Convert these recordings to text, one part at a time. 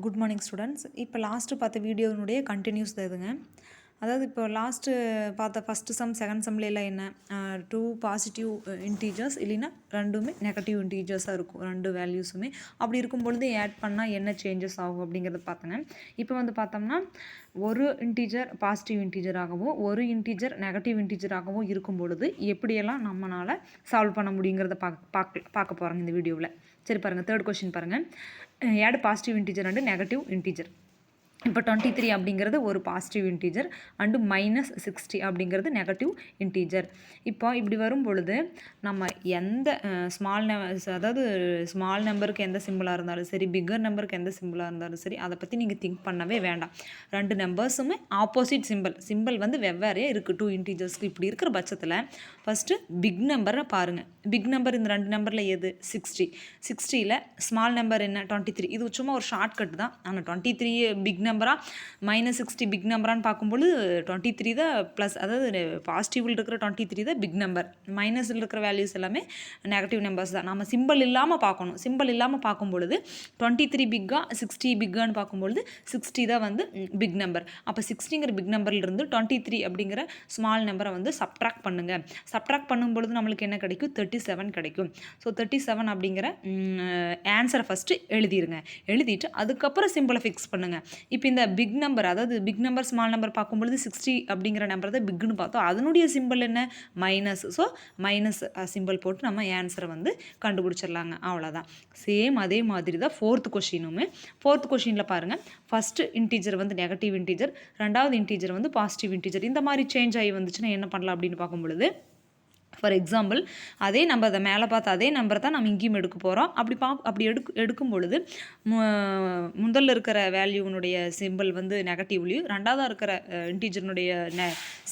Good morning students. இப்போ last பார்த்த வீடியோனுடைய continuous தான் இதுங்க. அதாவது இப்போ லாஸ்ட்டு பார்த்த ஃபஸ்ட்டு சம் செகண்ட் சம்லாம் என்ன, 2 பாசிட்டிவ் இன்டீஜர்ஸ் இல்லைன்னா ரெண்டுமே நெகட்டிவ் இன்டீஜர்ஸாக இருக்கும், ரெண்டு வேல்யூஸுமே. அப்படி இருக்கும் பொழுது ஆட் பண்ணால் என்ன சேஞ்சஸ் ஆகும் அப்படிங்கிறத பார்த்தேங்க. இப்போ வந்து பார்த்தோம்னா ஒரு இன்டீஜர் பாசிட்டிவ் இன்டீஜராகவும் ஒரு இன்டீஜர் நெகட்டிவ் இன்டீஜராகவும் இருக்கும் பொழுது எப்படியெல்லாம் நம்மளால் சால்வ் பண்ண முடியுங்கிறத பார்க்க போகிறாங்க இந்த வீடியோவில். சரி பாருங்கள், தேர்ட் கொஸ்டின் பாருங்கள். Add positive integer and negative integer. இப்போ 23 அப்படிங்கிறது ஒரு பாசிட்டிவ் இன்டீஜர் அண்டு -60 அப்படிங்கிறது நெகட்டிவ் இன்டீஜர். இப்போ இப்படி வரும் பொழுது நம்ம எந்த அதாவது ஸ்மால் நம்பருக்கு எந்த சிம்பிளாக இருந்தாலும் சரி, பிக்கர் நம்பருக்கு எந்த சிம்பிளாக இருந்தாலும் சரி, அதை பற்றி நீங்கள் திங்க் பண்ணவே வேண்டாம். ரெண்டு நம்பர்ஸுமே ஆப்போசிட் சிம்பிள் வந்து வெவ்வேறையாக இருக்குது 2 இன்டீஜர்ஸ்க்கு. இப்படி இருக்கிற பட்சத்தில் ஃபஸ்ட்டு பிக் நம்பரை பாருங்கள். பிக் நம்பர் இந்த ரெண்டு நம்பரில் எது? 60ல் ஸ்மால் நம்பர் என்ன? 23. இது சும்மா ஒரு ஷார்ட்கட் தான். ஆனால் 23 பிக் நம்பரா -60 பிக் நம்பரான்னு பார்க்கும்போது 23 தான் ப்ளஸ், அதாவது பாசிட்டிவில் இருக்கிற 23 தான் பிக் நம்பர், மைனஸில் இருக்கிற வேல்யூஸ் எல்லாமே நெகட்டிவ் நம்பர்ஸ் தான். நம்ம சிம்பிள் இல்லாமல் பார்க்கணும். சிம்பிள் இல்லாமல் பார்க்கும் பொழுது 23 பிக்கா 60 பிக்கான்னு பார்க்கும்பொழுது 60 தான் வந்து பிக் நம்பர். அப்போ 60ங்கிற பிக் நம்பர்லேருந்து 23 அப்படிங்கிற ஸ்மால் நம்பரை வந்து சப்ட்ராக்ட் பண்ணுங்கள். சப்ட்ராக்ட் பண்ணும்பொழுது நம்மளுக்கு என்ன கிடைக்கும்? 37 கிடைக்கும். ஸோ 37 அப்படிங்கிற ஆன்சரை ஃபஸ்ட்டு எழுதிடுங்க. எழுதிட்டு அதுக்கப்புறம் சிம்பிளை ஃபிக்ஸ் பண்ணுங்கள். இப்போ இந்த பிக் நம்பர், அதாவது பிக் நம்பர் ஸ்மால் நம்பர் பார்க்கும்பொழுது 60 அப்படிங்கிற நம்பர் தான் பிக்னு பார்த்தோம். அதனுடைய சிம்பிள் என்ன? மைனஸ். ஸோ மைனஸ் சிம்பிள் போட்டு நம்ம ஆன்சரை வந்து கண்டுபிடிச்சிடலாங்க. அவ்வளோதான். சேம் அதே மாதிரி தான் ஃபோர்த் கொஷினுமே. ஃபோர்த் கொஷினில் பாருங்கள், ஃபஸ்ட்டு இன்டீஜர் வந்து நெகட்டிவ் இன்டீஜர், ரெண்டாவது இன்டீஜர் வந்து பாசிட்டிவ் இன்டீஜர். இந்த மாதிரி சேஞ்ச் ஆகி வந்துச்சுன்னா என்ன பண்ணலாம் அப்படின்னு பார்க்கும்பொழுது, ஃபார் எக்ஸாம்பிள் அதே நம்பர் தான், மேலே பார்த்து அதே நம்பர் தான் நம்ம இங்கேயும் எடுக்க போகிறோம். அப்படி எடுக்கும் பொழுது முதல்ல இருக்கிற வேல்யூனுடைய சிம்பிள் வந்து நெகட்டிவ்லேயும், ரெண்டாவதாக இருக்கிற இன்டீஜர்னுடைய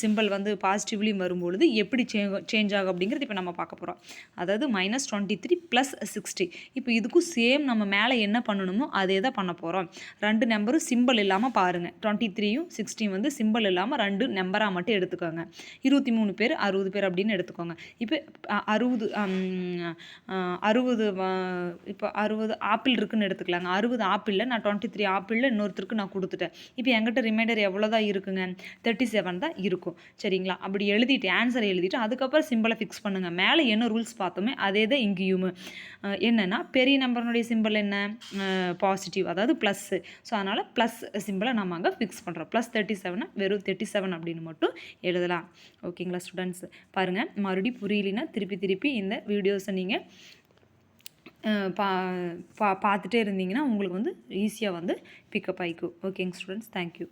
சிம்பிள் வந்து பாசிட்டிவ்லேயும் வரும்பொழுது எப்படி சேஞ்ச் ஆகும் அப்படிங்கிறது இப்போ நம்ம பார்க்க போகிறோம். அதாவது -23 + 60. இப்போ இதுக்கும் சேம் நம்ம மேலே என்ன பண்ணணுமோ அதே தான் பண்ண போகிறோம். ரெண்டு நம்பரும் சிம்பிள் இல்லாமல் பாருங்கள். 23யும் 60 வந்து சிம்பிள் இல்லாமல் ரெண்டு நம்பராக மட்டும் எடுத்துக்கோங்க. 23 பேர் 60 பேர் அப்படின்னு எடுத்துக்கோங்க. இப்போ 60 இப்போ 60 ஆப்பிள் இருக்குன்னு எடுத்துக்கலாங்க. 60 ஆப்பிளில் நான் 23 ஆப்பிளில் இன்னொருத்தருக்கு நான் கொடுத்துட்டேன். இப்போ என்கிட்ட ரிமைண்டர் எவ்வளோ தான் இருக்குங்க? 37 தான் இருக்கும். சரிங்களா? அப்படி எழுதிட்டு ஆன்சரை எழுதிட்டு அதுக்கப்புறம் சிம்பிளை ஃபிக்ஸ் பண்ணுங்கள். மேலே என்ன ரூல்ஸ் பார்த்தோமே அதே தான் இங்கேயும். என்னென்னா பெரிய நம்பர்னுடைய சிம்பிள் என்ன? பாசிட்டிவ், அதாவது ப்ளஸ்ஸு. ஸோ அதனால் ப்ளஸ் சிம்பிளை நம்ம அங்கே ஃபிக்ஸ் பண்ணுறோம். +37 வெறும் 37 அப்படின்னு மட்டும் எழுதலாம். ஓகேங்களா ஸ்டூடெண்ட்ஸ்? பாருங்கள், மறுபடியும் புரியலைன்னா திருப்பி இந்த வீடியோஸை நீங்கள் பார்த்துட்டே இருந்தீங்கன்னா உங்களுக்கு வந்து ஈஸியாக வந்து பிக்கப் ஆகிக்கும். ஓகேங்க ஸ்டூடெண்ட்ஸ், தேங்க்யூ.